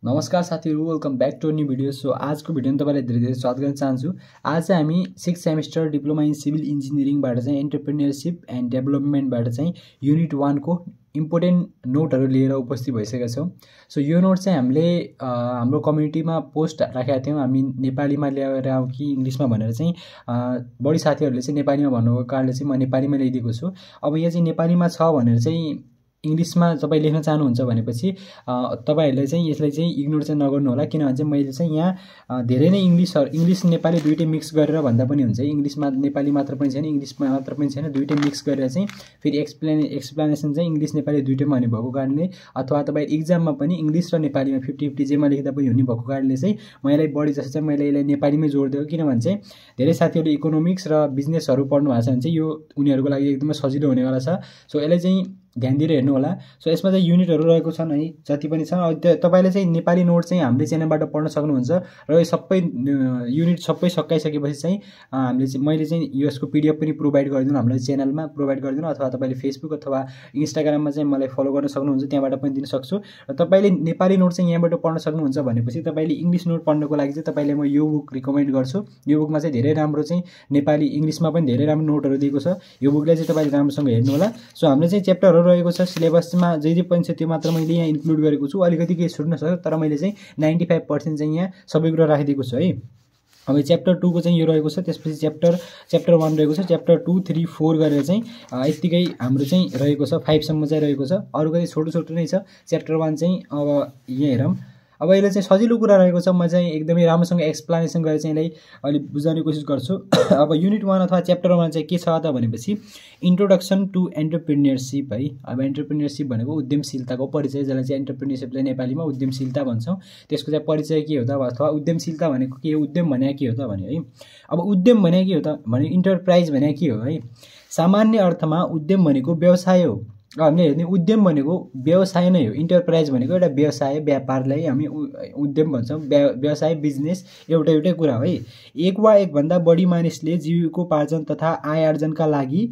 नमस्कार साथीहरु, welcome back to new video. So आज को भिडियोमा तपाईलाई धेरै धेरै स्वागत गर्न चाहन्छु। आज चाहिँ हामी 6th semester diploma in civil इन्जिनियरिङबाट चाहिँ एन्टरप्रेन्योरशिप एन्ड डेभलपमेन्टबाट चाहिँ युनिट 1 को इम्पोर्टेन्ट नोटहरु लिएर उपस्थित भइसकेका छौं। सो यो नोट चाहिँ हामीले हाम्रो कम्युनिटीमा पोस्ट राखेका थियौं। हामी नेपालीमा ल्याएर आऊ कि इंग्लिशमा भनेर चाहिँ बढी साथीहरुले चाहिँ नेपालीमा भन्नुको कारणले चाहिँ म नेपालीमा ल्याइदिएको छु। अब यहाँ चाहिँ नेपालीमा छ भनेर चाहिँ इंग्लिशमा तपाई लेख्न चाहनुहुन्छ भनेपछि तपाईहरुले चाहिँ यसलाई चाहिँ इग्नोर चाहिँ नगर्नु होला, किनभने चाहिँ मैले चाहिँ यहाँ धेरै नै इंग्लिश नेपाली दुईटै मिक्स गरेर भन्दा पनि हुन्छ। इंग्लिशमा नेपाली मात्र पनि छैन, इंग्लिशमा मात्र पनि छैन, दुईटै मिक्स गरेर चाहिँ फेरि एक्सप्लेनेसन चाहिँ इंग्लिश नेपाली दुईटैमा हुने भएको कारणले अथवा तपाई एक्जाममा पनि इंग्लिश र नेपालीमा 50-50 जेमा लेख्दा पनि हुने भएको कारणले चाहिँ मैले बढी जस्तो चाहिँ मैले यसलाई नेपालीमै जोड दिएको। किनभने चाहिँ धेरै साथीहरुले इकोनोमिक्स र बिजनेसहरु पढ्नु भएको छ भने चाहिँ यो उनीहरुको लागि एकदमै सजिलो हुनेवाला छ। सो यसलाई चाहिँ ध्यान दिएर हेर्नु होला। सो यसमा चाहिँ युनिटहरु रहेको छन् है, जति पनि छ। तपाईले चाहिँ नेपाली नोट चाहिँ हामीले च्यानलबाट पढ्न सक्नुहुन्छ र यो सबै युनिट सबै सकाइसकेपछि चाहिँ मैले चाहिँ यसको पीडीएफ पनि प्रोवाइड गरिदिनु, हाम्रो च्यानलमा प्रोवाइड गरिदिनु, अथवा तपाईले फेसबुक अथवा इन्स्टाग्राममा चाहिँ मलाई फलो गर्न सक्नुहुन्छ, त्यहाँबाट पनि दिन सक्छु। र तपाईले नेपाली नोट चाहिँ यहाँबाट पढ्न सक्नुहुन्छ भनेपछि तपाईले इंग्लिश नोट पढ्नको लागि चाहिँ तपाईले म यो बुक रिकमेन्ड गर्छु। यो बुकमा चाहिँ धेरै राम्रो चाहिँ नेपाली इंग्लिशमा पनि धेरै राम्रो नोटहरु दिएको छ। यो बुकलाई चाहिँ तपाईले राम्रोसँग हेर्नु होला। सो हामीले चाहिँ च्याप्टर रहेको छ सिलेबसमा जे जे पनि छ त्यो मात्र मैले यहाँ इन्क्लुड गरेको छु। अलिकति केही छुट्न सक्छ, तर मैले चाहिँ 95% चाहिँ यहाँ सबै कुरा राखिदिएको छु है। अब च्याप्टर 2 को चाहिँ यो रहेको छ, त्यसपछि च्याप्टर 1 रहेको छ, च्याप्टर 2, 3, 4 गरेर चाहिँ यतिकै हाम्रो चाहिँ रहेको छ, 5 सम्म चाहिँ रहेको छ। अरु कति छोटो नै छ। च्याप्टर 1 चाहिँ अब यहाँ हेरौँ। अब यसले चाहिँ सजिलो कुरा रहेको छ, म चाहिँ एकदमै राम्रोसँग एक्सप्लेनेसन गरेर चाहिँ यसलाई अलि बुझाउने कोसिस गर्छु। अब युनिट 1 अथवा च्याप्टर 1 चाहिँ के छ त भनेपछि इन्ट्रोडक्सन टु एन्टरप्रेन्योरशिप है। अब एन्टरप्रेन्योरशिप भनेको उद्यमशीलताको परिचय, जसलाई चाहिँ एन्टरप्रेन्योरशिप चाहिँ नेपालीमा उद्यमशीलता भन्छौं। त्यसको चाहिँ परिचय के हो त अथवा उद्यमशीलता भनेको के हो, उद्यम भने के हो त भने है। अब उद्यम भने के हो त भने इन्टरप्राइज भने के हो है। सामान्य अर्थमा उद्यम भनेको व्यवसाय हो। हामीले हेर्ने उद्यम भनेको व्यवसाय नै हो। इन्टरप्राइज भनेको एउटा व्यवसाय, व्यापारलाई हामी उद्यम भन्छौं। व्यवसाय बिजनेस एउटै कुरा हो है। एक वा एक भन्दा बढी मानिसले जीविकोपार्जन तथा आय आर्जनका लागि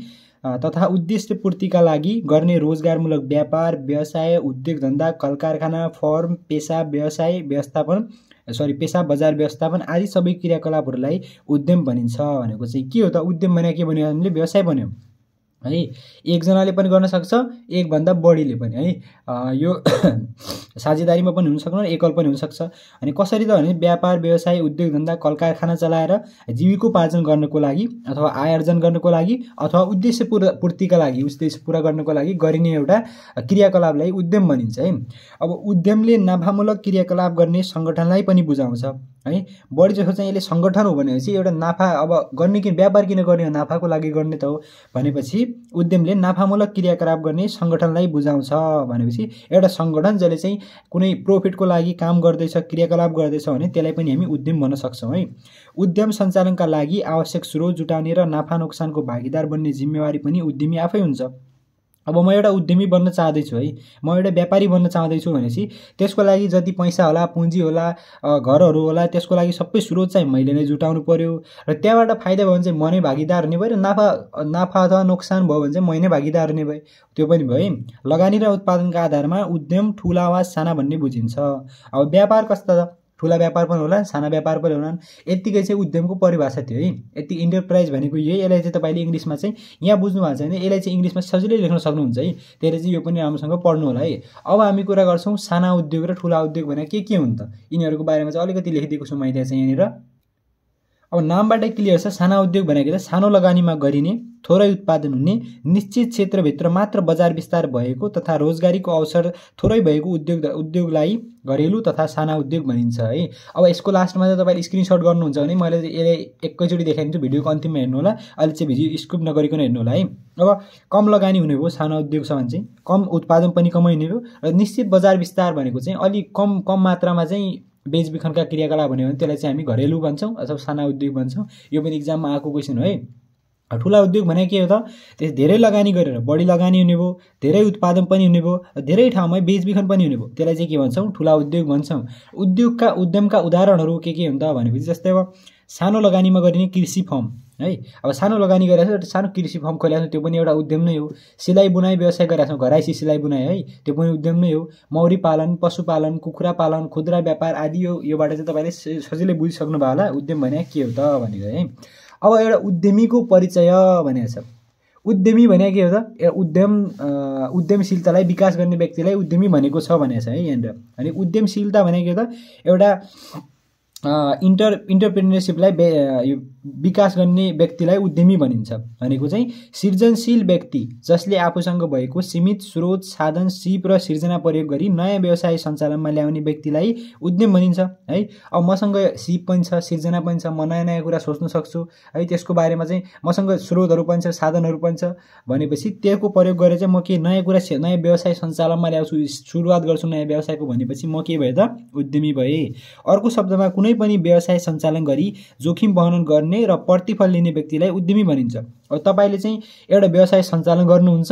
तथा उद्देश्य पूर्तिका लागि गर्ने रोजगारमूलक व्यापार, व्यवसाय, उद्योग धन्दा, कल कारखाना, फर्म, पेशा बजार व्यवस्थापन आदि सबै क्रियाकलापहरूलाई उद्यम भनिन्छ। भनेको चाहिँ के हो त उद्यम भने के भन्यो हामीले व्यवसाय भन्यो है। एक जनाले पनि गर्न सक्छ, एक भन्दा बढीले पनि है। यो साझेदारीमा पनि हुन सक्छ, एकल पनि हुन सक्छ। अनि कसरी त भने व्यापार, व्यवसाय, उद्योग धन्दा, कल कारखाना चलाएर जीविकोपार्जन गर्नको लागि अथवा आय आर्जन गर्नको लागि अथवा उद्देश्य पूर्तिका लागि, उद्देश्य पूरा गर्नको लागि गरिने एउटा क्रियाकलापलाई उद्यम भनिन्छ है। अब उद्यमले नाफामूलक क्रियाकलाप गर्ने संगठनलाई पनि बुझाउँछ है। बढी जसो चाहिँ यसले संगठन हो भनेपछि एउटा नाफा अब गर्ने कि व्यापार किन गर्ने हो, नाफाको लागि गर्ने त हो भनेपछि उद्यमले नाफामूलक क्रियाकलाप गर्ने संगठनलाई बुझाउँछ। भनेपछि एउटा संगठन जसले चाहिँ कुनै प्रॉफिटको लागि काम गर्दैछ, क्रियाकलाप गर्दैछ भने त्यसलाई पनि हामी उद्यम भन्न सक्छौं है। उद्यम सञ्चालनका लागि आवश्यक स्रोत जुटाउने र नाफा नोक्सानको भागीदार बन्ने जिम्मेवारी पनि उद्यमी आफै हुन्छ। अब म एउटा उद्यमी बन्न चाहदैछु है, म एउटा व्यापारी बन्न चाहदैछु भनेपछि त्यसको लागि जति पैसा होला, पुँजी होला, घरहरु होला, त्यसको लागि सबै स्रोत चाहिँ मैले नै जुटाउनु पर्यो। र त्यहाँबाट फाइदा भयो भने चाहिँ म नै भागीदार हुने भयो, र नाफा अथवा नोक्सान भयो भने चाहिँ म नै भागीदार हुने भयो, त्यो पनि भयो है। लगानी र उत्पादनका आधारमा उद्यम ठूला वा साना भन्ने बुझिन्छ। अब व्यापार कस्ता त ठूला व्यापार पनि होला, साना व्यापार पनि होलान्। यतिकै चाहिँ उद्यमको परिभाषा थियो है। यति इन्टरप्राइज भनेको यही। यसलाई चाहिँ तपाईले इंग्लिशमा चाहिँ यहाँ बुझ्नु भएको छ भने यसलाई चाहिँ इंग्लिशमा सजिलै लेख्न सक्नुहुन्छ है। त्यसले चाहिँ यो पनि राम्रोसँग पढ्नु होला है। अब हामी कुरा गर्छौं साना उद्योग र ठूला उद्योग भने के हुन् त, यिनीहरुको बारेमा चाहिँ अलिकति लेखिदिएको छु मैले चाहिँ यहाँनिर। अब नामबाटै क्लियर छ। साना उद्योग भनेको चाहिँ सानो लगानीमा गरिने, थोरै उत्पादन हुने, निश्चित क्षेत्रभित्र मात्र बजार विस्तार भएको तथा रोजगारीको अवसर थोरै भएको उद्योगलाई घरेलु तथा साना उद्योग भनिन्छ है। अब यसको लास्टमा चाहिँ तपाईले स्क्रिनशट गर्नुहुन्छ भने मैले यसलाई एकैचोटी देखाइदिन्छु, भिडियोको अन्तिममा हेर्नु होला। अहिले चाहिँ भिडियो स्किप नगरिकन हेर्नु होला है। अब कम लगानी हुने भयो साना उद्योग छ भने चाहिँ, कम उत्पादन पनि कमै हुने भयो, र निश्चित बजार विस्तार भनेको चाहिँ अलि कम मात्रामा चाहिँ बेचबिखनका क्रियाकलाप भन्यो भने त्यसलाई चाहिँ हामी घरेलु भन्छौं अथवा साना उद्योग भन्छौं। यो पनि एक्जाममा आएको क्वेशन हो है। ठूला उद्योग भने के हो त, त्यस धेरै लगानी गरेर बढी लगानी हुने भयो, धेरै उत्पादन पनि हुने भयो, धेरै ठाउँमा बेचबिखन पनि हुने भयो, त्यसलाई चाहिँ के भन्छौं ठूला उद्योग भन्छौं। उद्यमका उदाहरणहरू के हुन् त भनेपछि जस्तै अब सानो लगानीमा गरिने कृषि फर्म, है। अब सानो लगानी गरिरहेको छ, सानो कृषि फर्म खोलेको छ, त्यो पनि एउटा उद्यम नै हो। सिलाइ बुनाइ व्यवसाय गरिरहेको छौँ, घराइसी सिलाइ बुनाइ है, त्यो पनि उद्यम नै हो। मौरी पालन, पशुपालन, कुखुरा पालन, खुद्रा व्यापार आदि योबाट चाहिँ तपाईँले सजिलै बुझिसक्नु भयो होला उद्यम भने के हो त भनेको है। अब एउटा उद्यमीको परिचय भनेको छ। उद्यमी भने के हो त? उद्यमशीलतालाई विकास गर्ने व्यक्तिलाई उद्यमी भनेको छ भनेको छ है यहाँनिर। अनि उद्यमशीलता भने के हो त? एउटा इन्टरप्रेन्योरसिपलाई विकास गर्ने व्यक्तिलाई उद्यमी भनिन्छ। भनेको चाहिँ सृजनशील व्यक्ति जसले आफूसँग भएको सीमित स्रोत, साधन, सिप र सिर्जना प्रयोग गरी नयाँ व्यवसाय सञ्चालनमा ल्याउने व्यक्तिलाई उद्यम भनिन्छ है। अब मसँग सिप पनि छ, सिर्जना पनि छ, म नयाँ नयाँ कुरा सोच्न सक्छु है, त्यसको बारेमा चाहिँ मसँग स्रोतहरू पनि छ, साधनहरू पनि छ भनेपछि त्यसको प्रयोग गरेर चाहिँ म के नयाँ कुरा, नयाँ व्यवसाय सञ्चालनमा ल्याउँछु, सुरुवात गर्छु नयाँ व्यवसायको भनेपछि म के भए त? उद्यमी भए। अर्को शब्दमा कुनै पनि व्यवसाय सञ्चालन गरी जोखिम वहन गर्ने र प्रतिफल लिने व्यक्तिलाई उद्यमी भनिन्छ। अब तपाईँले चाहिँ एउटा व्यवसाय सञ्चालन गर्नुहुन्छ,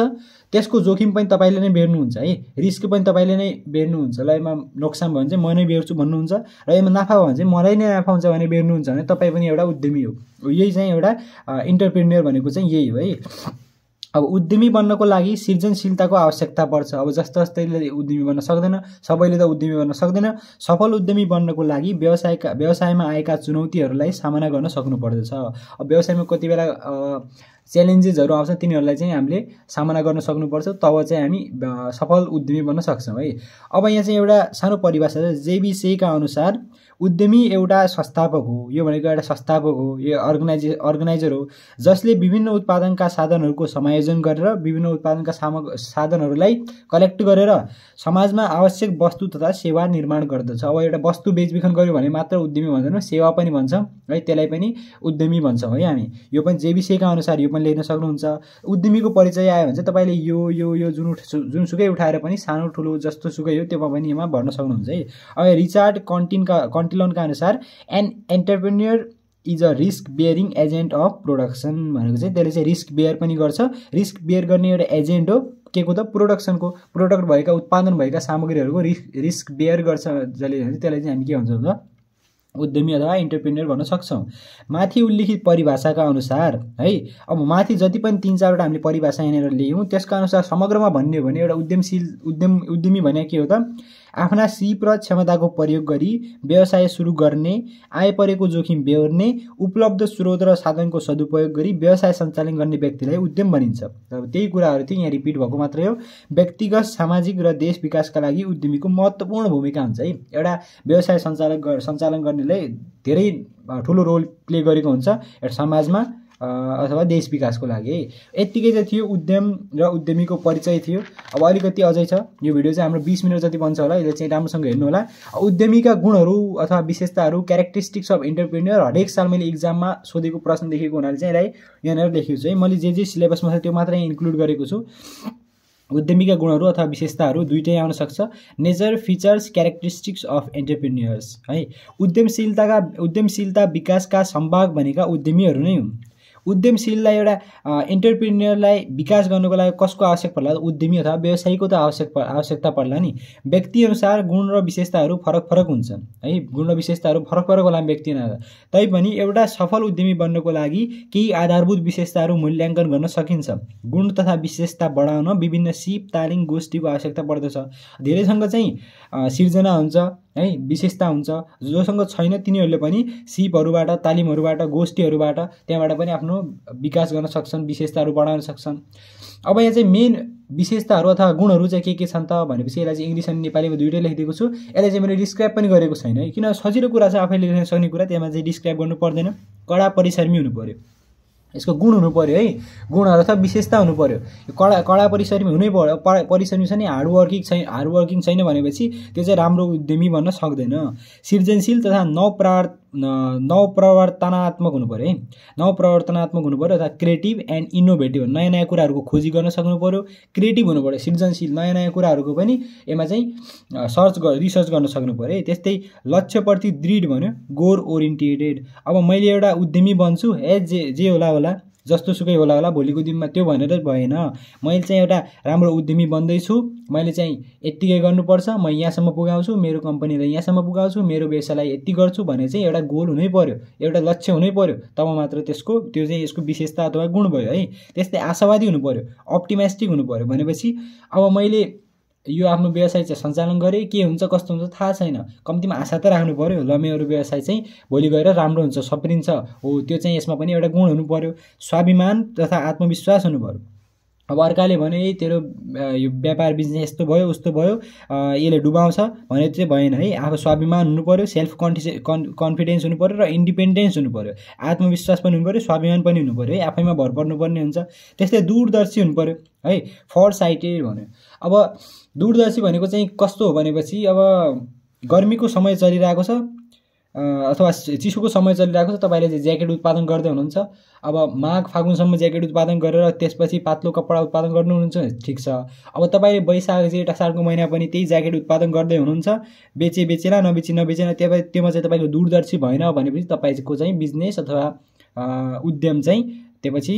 त्यसको जोखिम पनि तपाईँले नै बेर्नुहुन्छ है, रिस्क पनि तपाईँले नै बेर्नुहुन्छ। ल यसमा नोक्सान भयो भने चाहिँ म नै बेर्छु भन्नुहुन्छ, र यसमा नाफा भयो भने चाहिँ मलाई नै नाफा हुन्छ भने बेर्नुहुन्छ भने तपाईँ पनि एउटा उद्यमी हो। यही चाहिँ एउटा इन्टरप्रेन्योर भनेको चाहिँ यही हो है। अब उद्यमी बन्नको लागि सृजनशीलताको आवश्यकता पर्छ। अब जस्तैले उद्यमी बन्न सक्दैन, सबैले त उद्यमी बन्न सक्दैन। सफल उद्यमी बन्नको लागि व्यवसायमा आएका चुनौतीहरूलाई सामना गर्न सक्नुपर्दछ। अब व्यवसायमा कति बेला च्यालेन्जेसहरू आउँछ, तिनीहरूलाई चाहिँ हामीले सामना गर्न सक्नुपर्छ, तब चाहिँ हामी सफल उद्यमी बन्न सक्छौँ है। अब यहाँ चाहिँ एउटा सानो परिभाषा छ। जेबिसीका अनुसार उद्यमी एउटा संस्थापक हो। यो भनेको एउटा संस्थापक हो, यो अर्गनाइजर हो जसले विभिन्न उत्पादनका साधनहरूको समायोजन गरेर विभिन्न उत्पादनका साधनहरूलाई कलेक्ट गरेर समाजमा आवश्यक वस्तु तथा सेवा निर्माण गर्दछ। अब एउटा वस्तु बेचबिखन गर्यो भने मात्र उद्यमी भन्दैनौँ, सेवा पनि भन्छौँ है, त्यसलाई पनि उद्यमी भन्छौँ है हामी। यो पनि जेबिसीका अनुसार यो पनि लेख्न सक्नुहुन्छ। उद्यमीको परिचय आयो भने चाहिँ तपाईँले यो जुनसुकै उठाएर पनि सानो ठुलो जस्तो सुकै हो त्यो पनि यसमा भर्न सक्नुहुन्छ है। अब रिचार्ड कन्टिलनका अनुसार an entrepreneur is a risk bearing agent of production भनेको चाहिँ त्यसले चाहिँ रिस्क बियर पनि गर्छ। रिस्क बियर गर्ने एउटा एजेन्ट हो के को त? प्रोडक्सनको, प्रोडक्ट भएका उत्पादन भएका सामग्रीहरूको रिस्क बियर गर्छ जसले, त्यसलाई चाहिँ हामी के भन्छौँ त? उद्यमी अथवा इन्टरप्रेन्योर भन्न सक्छौँ। माथि उल्लिखित परिभाषाका अनुसार है, अब माथि जति पनि 3-4वटा हामीले परिभाषा यहाँनिर ल्यायौँ त्यसका अनुसार समग्रमा भन्ने हो भने एउटा उद्यमी भने के हो त? आफ्ना सिप र क्षमताको प्रयोग गरी व्यवसाय सुरु गर्ने, आए परेको जोखिम बेहोर्ने, उपलब्ध स्रोत र साधनको सदुपयोग गरी व्यवसाय सञ्चालन गर्ने व्यक्तिलाई उद्यम भनिन्छ। अब त्यही कुराहरू चाहिँ यहाँ रिपिट भएको मात्रै हो। व्यक्तिगत, सामाजिक र देश विकासका लागि उद्यमीको महत्त्वपूर्ण भूमिका हुन्छ है। एउटा व्यवसाय सञ्चालन गर्नेले धेरै ठुलो रोल प्ले गरेको हुन्छ एउटा समाजमा अथवा देश विकासको लागि है। यत्तिकै चाहिँ थियो उद्यम र उद्यमीको परिचय थियो। अब अलिकति अझै छ, यो भिडियो चाहिँ हाम्रो 20 मिनट जति बन्छ होला, यसले चाहिँ राम्रोसँग हेर्नु होला। उद्यमीका गुणहरू अथवा विशेषताहरू, क्यारेक्टरिस्टिक्स अफ इन्टरप्रेन्योर हरेक साल मैले इक्जाममा सोधेको प्रश्न देखेको हुनाले चाहिँ यसलाई यहाँनिर लेखेको छु है। मैले जे सिलेबसमा छ त्यो मात्रै इन्क्लुड गरेको छु। उद्यमीका गुणहरू अथवा विशेषताहरू दुईटै आउन सक्छ। Nature, features, characteristics of entrepreneurs है। उद्यमशीलता विकासका सम्भाग भनेका उद्यमीहरू नै हुन्। उद्यमशीललाई एउटा इन्टरप्रेन्योरलाई विकास गर्नको लागि कसको आवश्यक पर्ला? उद्यमी अथवा व्यवसायीको त आवश्यकता पर्ला नि। व्यक्तिअनुसार गुण र विशेषताहरू फरक हुन्छन् है। गुण र विशेषताहरू फरक होला व्यक्ति अनुसार। तैपनि एउटा सफल उद्यमी बन्नको लागि केही आधारभूत विशेषताहरू मूल्याङ्कन गर्न सकिन्छ। गुण तथा विशेषता बढाउन विभिन्न सिप, तालिम, गोष्ठीको आवश्यकता पर्दछ। धेरैसँग चाहिँ सिर्जना हुन्छ है, विशेषता हुन्छ। जोसँग छैन तिनीहरूले पनि सिपहरूबाट, तालिमहरूबाट, गोष्ठीहरूबाट त्यहाँबाट पनि आफ्नो विकास गर्न सक्छन्, विशेषताहरू बढाउन सक्छन्। अब यहाँ चाहिँ मेन विशेषताहरू अथवा गुणहरू चाहिँ के छन् त भनेपछि यसलाई चाहिँ इङ्ग्लिस अनि नेपालीमा दुईटै लेखिदिएको छु। यसलाई चाहिँ मैले डिस्क्राइब पनि गरेको छैन है, किन सजिलो कुरा छ, आफैले लेख्न सक्ने कुरा, त्यसमा चाहिँ डिस्क्राइब गर्नु पर्दैन। कडा परिश्रमी हुनु पर्यो, यसको गुण हुनु पर्यो है, गुणहरू अथवा विशेषता हुनु पर्यो। कडा परिश्रमी हुनै पर्यो। परिश्रमी छ नि, हार्डवर्किङ छैन भनेपछि त्यो चाहिँ राम्रो उद्यमी बन्न सक्दैन। सृजनशील तथा नवप्रवर्तनात्मक हुनु पर्यो है, नवप्रवर्तनात्मक हुनु पर्यो अथवा क्रिएटिभ एन्ड इनोभेटिभ, नयाँ नयाँ कुराहरूको खोजी गर्न सक्नु पर्यो। क्रिएटिभ हुनु पर्यो, सृजनशील, नयाँ नयाँ कुराहरूको पनि यसमा चाहिँ रिसर्च गर्न सक्नु पर्यो है। त्यस्तै लक्ष्यप्रति दृढ भन्यो, गोल ओरिएन्टेड। अब मैले एउटा उद्यमी बन्छु जे होला जस्तो सुकै होला भोलिको दिनमा त्यो भनेर भएन। मैले चाहिँ एउटा राम्रो उद्यमी बन्दैछु, मैले चाहिँ यत्तिकै गर्नुपर्छ, म यहाँसम्म पुगाउँछु, मेरो कम्पनीलाई यहाँसम्म पुगाउँछु, मेरो व्यवसायलाई यति गर्छु भने चाहिँ एउटा गोल हुनै पर्यो, एउटा लक्ष्य हुनै पर्यो। तब मात्र त्यो चाहिँ यसको विशेषता अथवा गुण भयो है। त्यस्तै आशावादी हुनु पर्यो, अप्टिमिस्टिक हुनु पर्यो। भनेपछि अब मैले यो आफ्नो व्यवसाय चाहिँ सञ्चालन गरेँ, के हुन्छ कस्तो हुन्छ थाहा छैन, कम्तीमा आशा त राख्नु पर्यो। ल मेरो व्यवसाय चाहिँ भोलि गएर राम्रो हुन्छ, सप्रिन्छ, हो त्यो चाहिँ यसमा पनि एउटा गुण हुनु पर्यो। स्वाभिमान तथा आत्मविश्वास हुनु पर्यो। अब अर्काले भने तेरो यो व्यापार बिजनेस यस्तो भयो उस्तो भयो, यसले डुबाउँछ भने चाहिँ भएन है। आफू स्वाभिमान हुनु पर्यो, सेल्फ कन्फिडेन्स हुनु पर्यो र इन्डिपेन्डेन्स हुनु पर्यो, आत्मविश्वास पनि हुनु पर्यो, स्वाभिमान पनि हुनु पर्यो है। आफैमा भर पर्नुपर्ने हुन्छ। त्यस्तै दूरदर्शी हुनु पर्यो है, फर साइटेड भन्यो। अब दूरदर्शी भनेको चाहिँ कस्तो हो भनेपछि अब गर्मीको समय चलिरहेको छ अथवा चिसोको समय चलिरहेको छ, तपाईँले चाहिँ ज्याकेट उत्पादन गर्दै हुनुहुन्छ। अब माघ फागुनसम्म ज्याकेट उत्पादन गरेर त्यसपछि पातलो कपडा उत्पादन गर्नुहुन्छ, ठिक छ। अब तपाईँले वैशाख जेठ असारको महिना पनि त्यही ज्याकेट उत्पादन गर्दै हुनुहुन्छ, बेचेला नबेचेन त्योमा चाहिँ तपाईँको दूरदर्शी भएन भनेपछि तपाईँको चाहिँ बिजनेस अथवा उद्यम चाहिँ त्यसपछि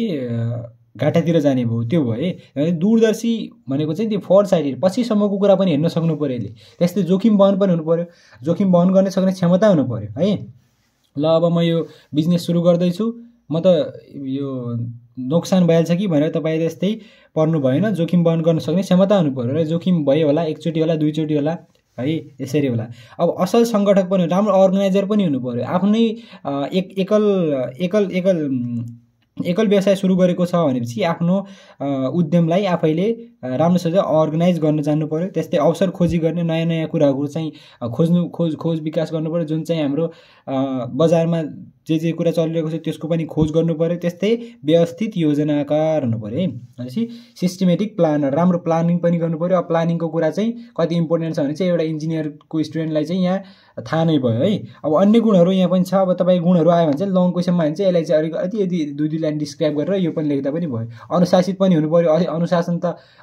घाटातिर जाने भयो, त्यो भयो है। दूरदर्शी भनेको चाहिँ त्यो फर साइडेड, पछिसम्मको कुरा पनि हेर्न सक्नु पर्यो यसले। त्यस्तै जोखिम वहन पनि हुनु पर्यो, जोखिम वहन गर्ने सक्ने क्षमता हुनु पर्यो है। ल अब म यो बिजनेस सुरु गर्दैछु, म त यो नोक्सान भइहाल्छ कि भनेर तपाईँ त्यस्तै पर्नु भएन, जोखिम वहन गर्न सक्ने क्षमता हुनु पर्यो र जोखिम भयो होला, एकचोटि होला, दुईचोटि होला है, यसरी होला। अब असल सङ्गठक पनि, राम्रो अर्गनाइजर पनि हुनु पर्यो। आफ्नै एकल व्यवसाय सुरु गरेको छ भनेपछि आफ्नो उद्यमलाई आफैले राम्रोसँग अर्गनाइज गर्न जान्नु पर्यो। त्यस्तै अवसर खोजी गर्ने, नयाँ नयाँ कुराहरू चाहिँ खोज विकास गर्नु पर्यो। जुन चाहिँ हाम्रो बजारमा जे कुरा चलिरहेको छ त्यसको पनि खोज गर्नु पर्यो। त्यस्तै व्यवस्थित योजनाकार हुनु पर्यो है। भनेपछि सिस्टमेटिक प्लानर, राम्रो प्लानिङ पनि गर्नु पर्यो। अब प्लानिङको कुरा चाहिँ कति इम्पोर्टेन्ट छ भने चाहिँ एउटा इन्जिनियरको स्टुडेन्टलाई चाहिँ यहाँ थाहा नै भयो है। अब अन्य गुणहरू यहाँ पनि छ। अब तपाईँ गुणहरू आयो भने चाहिँ लङ क्वेसनमा भने चाहिँ यसलाई चाहिँ अलिकति दुई लाइन डिस्क्राइब गरेर यो पनि लेख्दा पनि भयो। अनुशासित पनि हुनु पर्यो।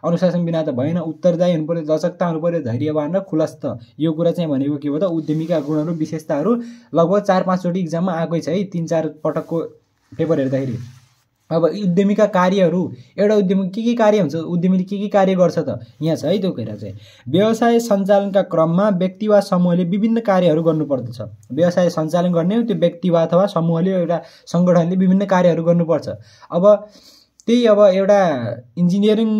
अनुशासन बिना त भएन। उत्तरदायी हुनु पर्यो, लचकता हुनु पर्यो, धैर्यवान र खुलस्त। यो कुरा चाहिँ भनेको के हो त, उद्यमीका गुणहरू, विशेषताहरू लगभग 4-5 चोटि इक्जाममा आएकै छ है, 3-4 पटकको पेपर हेर्दाखेरि। अब उद्यमीका कार्यहरू, एउटा उद्यमी के कार्य हुन्छ, उद्यमीले के कार्य गर्छ त यहाँ छ है। त्यो कुरा चाहिँ व्यवसाय सञ्चालनका क्रममा व्यक्ति वा समूहले विभिन्न कार्यहरू गर्नुपर्दछ। व्यवसाय सञ्चालन गर्ने त्यो व्यक्ति वा अथवा समूहले, एउटा सङ्गठनले विभिन्न कार्यहरू गर्नुपर्छ। अब एउटा इन्जिनियरिङ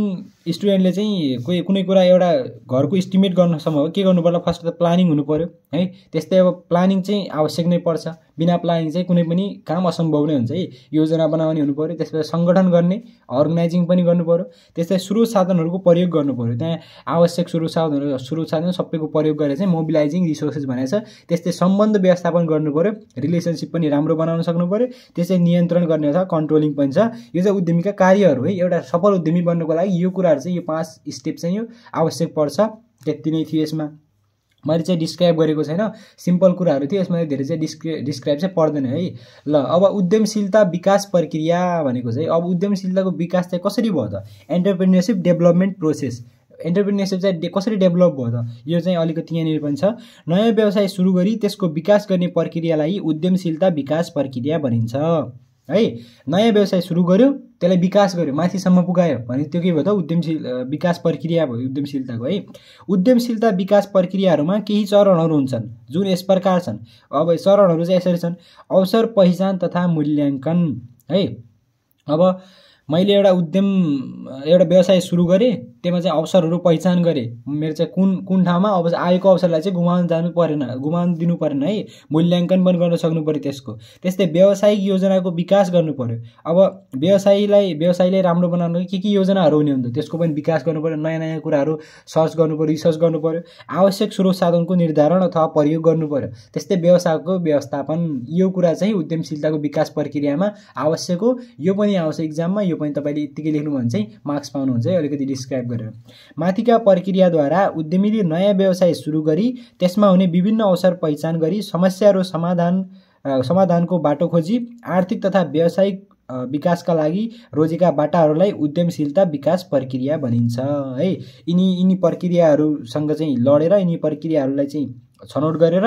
स्टुडेन्टले चाहिँ कुनै कुरा एउटा घरको इस्टिमेट गर्नसम्म के गर्नु पर्ला, फर्स्ट त प्लानिङ हुनु पर्यो है। त्यस्तै अब प्लानिङ चाहिँ आवश्यक नै पर्छ। बिना प्लानिङ चाहिँ कुनै पनि काम असम्भव नै हुन्छ है। योजना बनाउने हुनु पर्यो। त्यसपछि सङ्गठन गर्ने, अर्गनाइजिङ पनि गर्नु पर्यो। त्यस्तै स्रोत साधनहरूको प्रयोग गर्नु पर्यो। त्यहाँ आवश्यक स्रोत साधन सबैको प्रयोग गरेर चाहिँ मोबिलाइजिङ रिसोर्सेस भनेको छ। त्यस्तै सम्बन्ध व्यवस्थापन गर्नु पर्यो। रिलेसनसिप पनि राम्रो बनाउन सक्नु पर्यो। त्यसै नियन्त्रण गर्ने अथवा कन्ट्रोलिङ पनि छ। यो चाहिँ उद्यमीका कार्यहरू है। एउटा सफल उद्यमी बन्नको लागि यो कुराहरू चाहिँ, यो 5 स्टेप चाहिँ यो आवश्यक पर्छ। त्यति नै थियो यसमा। मैले चाहिँ डिस्क्राइब गरेको छैन, सिम्पल कुराहरू थियो। यसमा धेरै चाहिँ डिस्क्राइब चाहिँ पर्दैन है। ल अब उद्यमशीलता विकास प्रक्रिया भनेको चाहिँ, अब उद्यमशीलताको विकास चाहिँ कसरी भयो त, एन्टरप्रेन्योरसिप डेभलपमेन्ट प्रोसेस। एन्टरप्रेन्योरसिप चाहिँ कसरी डेभलप भयो त, यो चाहिँ अलिकति यहाँनिर पनि छ। नयाँ व्यवसाय सुरु गरी त्यसको विकास गर्ने प्रक्रियालाई उद्यमशीलता विकास प्रक्रिया भनिन्छ है। नयाँ व्यवसाय सुरु गर्यो, त्यसलाई विकास गर्यो, माथिसम्म पुगायो भने त्यो के भयो त, विकास प्रक्रिया भयो उद्यमशीलताको है। उद्यमशीलता विकास प्रक्रियाहरूमा केही चरणहरू हुन्छन् जुन यस प्रकार छन्। अब चरणहरू चाहिँ यसरी छन्: अवसर पहिचान तथा मूल्याङ्कन है। अब मैले एउटा व्यवसाय सुरु गरेँ, त्यसमा चाहिँ अवसरहरू पहिचान गरेँ। मेरो चाहिँ कुन ठाउँमा अब आएको अवसरलाई चाहिँ गुमाउन दिनु परेन है। मूल्याङ्कन पनि गर्न सक्नु पर्यो त्यसको। त्यस्तै व्यावसायिक योजनाको विकास गर्नु पर्यो। अब व्यवसायलाई राम्रो बनाउनु के योजनाहरू हुने हुन्छ त्यसको पनि विकास गर्नु पर्यो। नयाँ नयाँ कुराहरू सर्च गर्नु पर्यो, रिसर्च गर्नु पर्यो। आवश्यक स्रोत साधनको निर्धारण अथवा प्रयोग गर्नु पर्यो। त्यस्तै व्यवसायको व्यवस्थापन, यो कुरा चाहिँ उद्यमशीलताको विकास प्रक्रियामा आवश्यक हो। यो पनि आउँछ इक्जाममा, यो पनि तपाईँले यत्तिकै लेख्नु भने चाहिँ मार्क्स पाउनुहुन्छ है, अलिकति डिस्क्राइब गरेर। माथिका प्रक्रियाद्वारा उद्यमीले नयाँ व्यवसाय सुरु गरी त्यसमा हुने विभिन्न अवसर पहिचान गरी समस्या र समाधानको बाटो खोजी आर्थिक तथा व्यावसायिक विकासका लागि रोजेका बाटाहरूलाई उद्यमशीलता विकास प्रक्रिया भनिन्छ है। यिनी प्रक्रियाहरूसँग चाहिँ लडेर, यिनी प्रक्रियाहरूलाई चाहिँ छनौट गरेर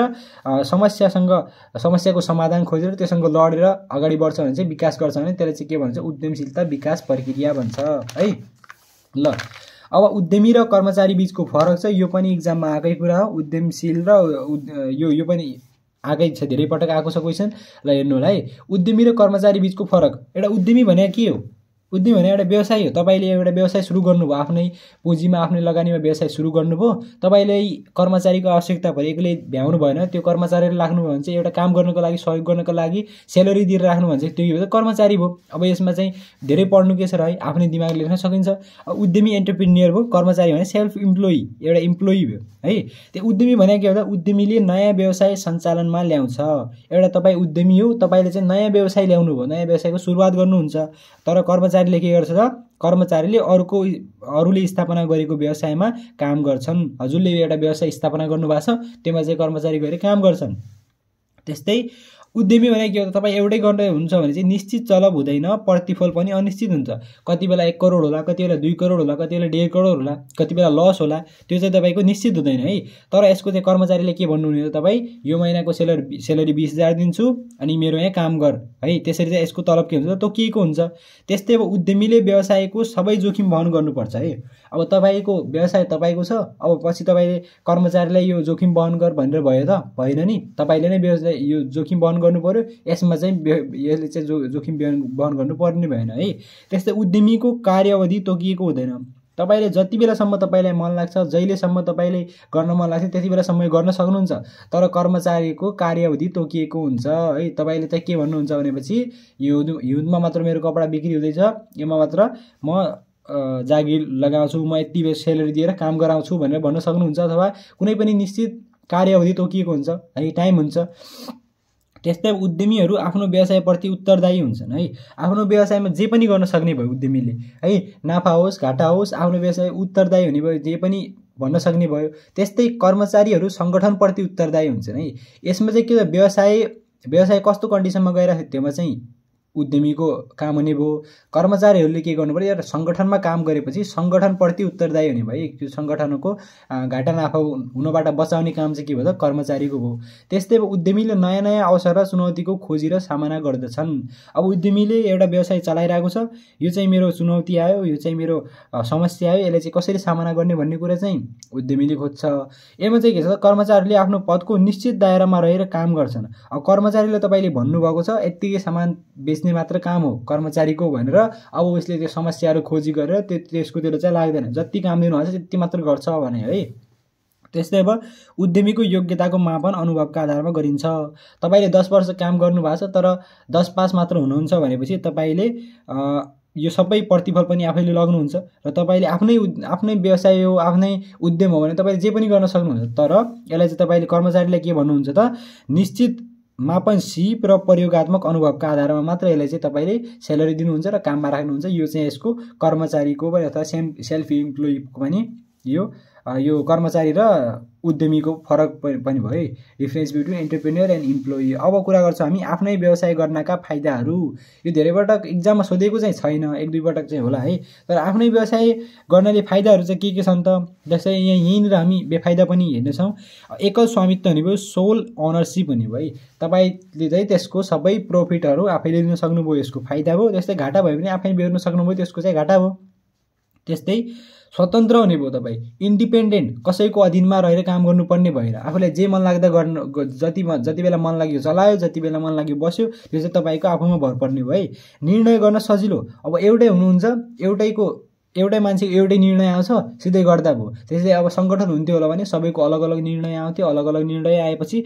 समस्याको समाधान खोजेर त्यससँग लडेर अगाडि बढ्छ भने चाहिँ विकास गर्छ भने त्यसलाई चाहिँ के भन्छ उद्यमशीलता विकास प्रक्रिया भन्छ है। ल अब उद्यमी र कर्मचारी बीचको फरक छ, यो पनि इक्जाममा आएकै कुरा हो। उद्यमशील र यो पनि आएकै छ, धेरै पटक आएको छ क्वेसन। ल हेर्नु होला है, उद्यमी र कर्मचारी बीचको फरक। एउटा उद्यमी भने के हो? उद्यमी भने एउटा व्यवसाय हो। तपाईले एउटा व्यवसाय सुरु गर्नुभयो, आफ्नै पुँजीमा आफ्नै लगानीमा व्यवसाय सुरु गर्नुभयो। तपाईले कर्मचारीको आवश्यकता परे एक्लै भ्याउनु भएन, त्यो कर्मचारीले राख्नुभयो भने चाहिँ एउटा काम गर्नको लागि सहयोग गर्नको लागि स्यालेरी दिएर राख्नु भने चाहिँ त्यो कर्मचारी भयो। अब यसमा चाहिँ धेरै पढ्नु के छ र है, आफ्नै दिमाग लेख्न सकिन्छ। अब उद्यमी एन्टरप्रेन्योर भयो, कर्मचारी भने सेल्फ इम्प्लोइ, एउटा इम्प्लोइ भयो है। त्यो उद्यमी भने के हो? उद्यमीले नयाँ व्यवसाय सञ्चालनमा ल्याउँछ। एउटा तपाईँ उद्यमी हो, तपाईँले चाहिँ नयाँ व्यवसाय ल्याउनु भयो, नयाँ व्यवसायको सुरुवात गर्नुहुन्छ। तर कर्मचारीले के गर्छ त? कर्मचारीले अरूले स्थापना गरेको व्यवसायमा काम गर्छन्। हजुरले एउटा व्यवसाय स्थापना गर्नुभएको छ, त्यसमा चाहिँ कर्मचारी गएर काम गर्छन्। त्यस्तै उद्यमी भने के हो? तपाईँ एउटै गर्ने हुन्छ भने चाहिँ निश्चित चलब हुँदैन, प्रतिफल पनि अनिश्चित हुन्छ। कति बेला 1 करोड होला, कति बेला 2 करोड होला, कति बेला 1.5 करोड होला, कति बेला लस होला, त्यो चाहिँ तपाईँको निश्चित हुँदैन है। तर यसको चाहिँ कर्मचारीले के भन्नुहुने हो? तपाईँ यो महिनाको सेलरी 20,000 दिन्छु अनि मेरो यहाँ काम गर है। त्यसरी चाहिँ यसको तलब के हुन्छ? तोकिएको हुन्छ। त्यस्तै अब उद्यमीले व्यवसायको सबै जोखिम वहन गर्नुपर्छ है। अब तपाईँको व्यवसाय तपाईँको छ, अब पछि तपाईँले कर्मचारीलाई यो जोखिम वहन गर भनेर भयो त? भएन नि, तपाईँले नै व्यवसाय यो जोखिम वहन गर्नु पर्यो। यसमा चाहिँ यसले चाहिँ जोखिम वहन गर्नुपर्ने भएन है। त्यस्तै उद्यमीको कार्यावधि तोकिएको हुँदैन। तपाईँले जति बेलासम्म तपाईँलाई मन लाग्छ, जहिलेसम्म तपाईँले गर्न मन लाग्छ त्यति बेलासम्म गर्न सक्नुहुन्छ। तर कर्मचारीको कार्यावधि तोकिएको हुन्छ है। तपाईँले चाहिँ के भन्नुहुन्छ भनेपछि हिउँदमा मात्र मेरो कपडा बिक्री हुँदैछ, यसमा मात्र म जागिर लगाउँछु, म यति सेलरी दिएर काम गराउँछु भनेर भन्न सक्नुहुन्छ। अथवा कुनै पनि निश्चित कार्यावधि तोकिएको हुन्छ है, टाइम हुन्छ। त्यस्तै उद्यमीहरू आफ्नो व्यवसायप्रति उत्तरदायी हुन्छन् है। आफ्नो व्यवसायमा जे पनि गर्न सक्ने भयो उद्यमीले है, नाफा होस् घाटा होस्, आफ्नो व्यवसाय उत्तरदायी हुने भयो, जे पनि भन्न सक्ने भयो। त्यस्तै कर्मचारीहरू सङ्गठनप्रति उत्तरदायी हुन्छन् है। यसमा चाहिँ के व्यवसाय कस्तो कन्डिसनमा गइरहेको थियो त्योमा चाहिँ उद्यमीको काम हुने भयो। कर्मचारीहरूले के गर्नु पर्यो? एउटा सङ्गठनमा काम गरेपछि सङ्गठनप्रति उत्तरदायी हुने भयो। त्यो सङ्गठनको घाटा नाफा हुनबाट बचाउने काम चाहिँ के भयो त? कर्मचारीको भयो। त्यस्तै अब उद्यमीले नयाँ नयाँ अवसर र चुनौतीको खोजी र सामना गर्दछन्। अब उद्यमीले एउटा व्यवसाय चलाइरहेको छ, यो चाहिँ मेरो चुनौती आयो, यो चाहिँ मेरो समस्या आयो, यसलाई चाहिँ कसरी सामना गर्ने भन्ने कुरा चाहिँ उद्यमीले खोज्छ। यसमा चाहिँ के छ? कर्मचारीले आफ्नो पदको निश्चित दायरामा रहेर काम गर्छन्। अब कर्मचारीले तपाईँले भन्नुभएको छ यत्तिकै सामान बेच्ने मात्र काम हो कर्मचारीको भनेर, अब उसले त्यो समस्याहरू खोजी गरेर त्यसकोतिर चाहिँ लाग्दैन, जति काम दिनुहुन्छ त्यति मात्र गर्छ भने है। त्यस्तै अब उद्यमीको योग्यताको मापन अनुभवका आधारमा गरिन्छ। तपाईँले 10 वर्ष काम गर्नुभएको छ तर 10 पास मात्र हुनुहुन्छ भनेपछि तपाईँले यो सबै प्रतिफल पनि आफैले लग्नुहुन्छ र तपाईँले आफ्नै व्यवसाय हो, आफ्नै उद्यम हो भने तपाईँले जे पनि गर्न सक्नुहुन्छ। तर यसलाई चाहिँ तपाईँले कर्मचारीलाई के भन्नुहुन्छ त? निश्चित मापन सिप र प्रयोगात्मक अनुभवका आधारमा मात्र यसलाई चाहिँ तपाईँले स्यालेरी दिनुहुन्छ र काममा राख्नुहुन्छ। यो चाहिँ यसको कर्मचारीको पनि अथवा सेल्फ इम्प्लोइको पनि यो कर्मचारी र उद्यमीको फरक पनि भयो है। Difference between entrepreneur and employee. अब कुरा गर्छौँ हामी आफ्नै व्यवसाय गर्नका फाइदाहरू। यो धेरै पटक इक्जाममा सोधेको चाहिँ छैन, 1-2 पटक चाहिँ होला है। तर आफ्नै व्यवसाय गर्नाले फाइदाहरू चाहिँ के छन् त? जस्तै यहीँनिर हामी बेफाइदा पनि हेर्नेछौँ। एकल स्वामित्व हुने भयो, सोल ओनरसिप हुने भयो है। तपाईँले चाहिँ त्यसको सबै प्रफिटहरू आफैले लिन सक्नुभयो, यसको फाइदा भयो। त्यस्तै घाटा भयो भने आफै बेर्न सक्नुभयो, त्यसको चाहिँ घाटा भयो। त्यस्तै स्वतन्त्र हुने भयो, तपाईँ इन्डिपेन्डेन्ट, कसैको अधीनमा रहेर काम गर्नुपर्ने भएन। आफूलाई जे मन लाग्दा जति बेला मन लाग्यो चलायो, जति बेला मन लाग्यो बस्यो, त्यो चाहिँ तपाईँको आफूमा भर पर्ने भयो है। निर्णय गर्न सजिलो। अब एउटै हुनुहुन्छ, एउटै मान्छेको एउटै निर्णय आउँछ, सिधै गर्दा भयो। त्यसैले अब सङ्गठन हुन्थ्यो होला भने सबैको अलग अलग निर्णय आउँथ्यो, अलग अलग निर्णय आएपछि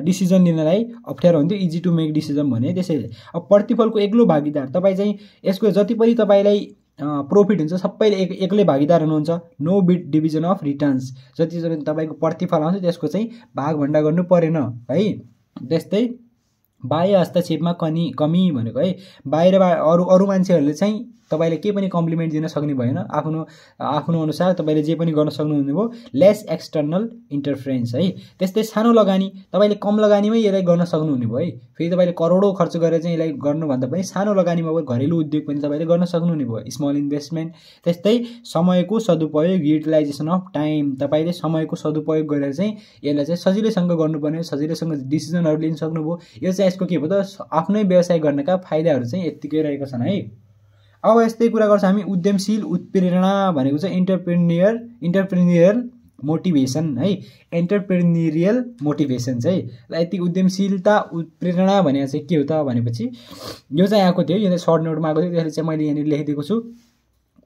डिसिजन लिनलाई अप्ठ्यारो हुन्थ्यो, इजी टु मेक डिसिजन भने। त्यसैले अब प्रतिफलको एक्लो भागीदार, तपाईँ चाहिँ यसको जति पनि तपाईँलाई प्रफिट हुन्छ सबैले एक्लै भागीदार हुनुहुन्छ। नो डिभिजन अफ रिटर्न्स, जति तपाईँको प्रतिफल आउँछ त्यसको चाहिँ भागभन्डा गर्नु परेन है। त्यस्तै बाह्य हस्तक्षेपमा कमी भनेको है, बाहिरबाट अरू मान्छेहरूले चाहिँ तपाईले के पनि कम्प्लिमेन्ट दिन सक्ने भएन, आफ्नो अनुसार तपाईले जे पनि गर्न सक्नुहुने भयो। लेस एक्सटर्नल इन्टरफेरेन्स है। त्यस्तै सानो लगानी, तपाईले कम लगानीमै यसलाई गर्न सक्नुहुने भयो है। फेरि तपाईले करोडौं खर्च गरेर चाहिँ यसलाई गर्नुभन्दा पनि सानो लगानीमा घरेलु उद्योग पनि तपाईले गर्न सक्नुहुने भयो, स्मल इन्भेस्टमेन्ट। त्यस्तै समयको सदुपयोग, युटिलाइजेसन अफ टाइम, तपाईले समयको सदुपयोग गरेर चाहिँ यसलाई चाहिँ सजिलैसँग गर्नुपर्ने, सजिलैसँग डिसिजनहरु लिन सक्नुभयो। यो चाहिँ यसको के भयो त आफ्नै व्यवसाय गर्नका फाइदाहरु चाहिँ यतिकै रहेका छन् है। अब यस्तै कुरा गर्छ हामी उद्यमशील उत्प्रेरणा भनेको चाहिँ एन्टरप्रेन्योरियल मोटिभेसन है। एन्टरप्रेन्योरियल मोटिभेसन चाहिँ यति उद्यमशीलता उत्प्रेरणा भने चाहिँ के हो त भनेपछि यो चाहिँ आएको थियो, यो चाहिँ सर्ट नोटमा आएको थियो, त्यसले चाहिँ मैले यहाँ लेखिदिएको छु।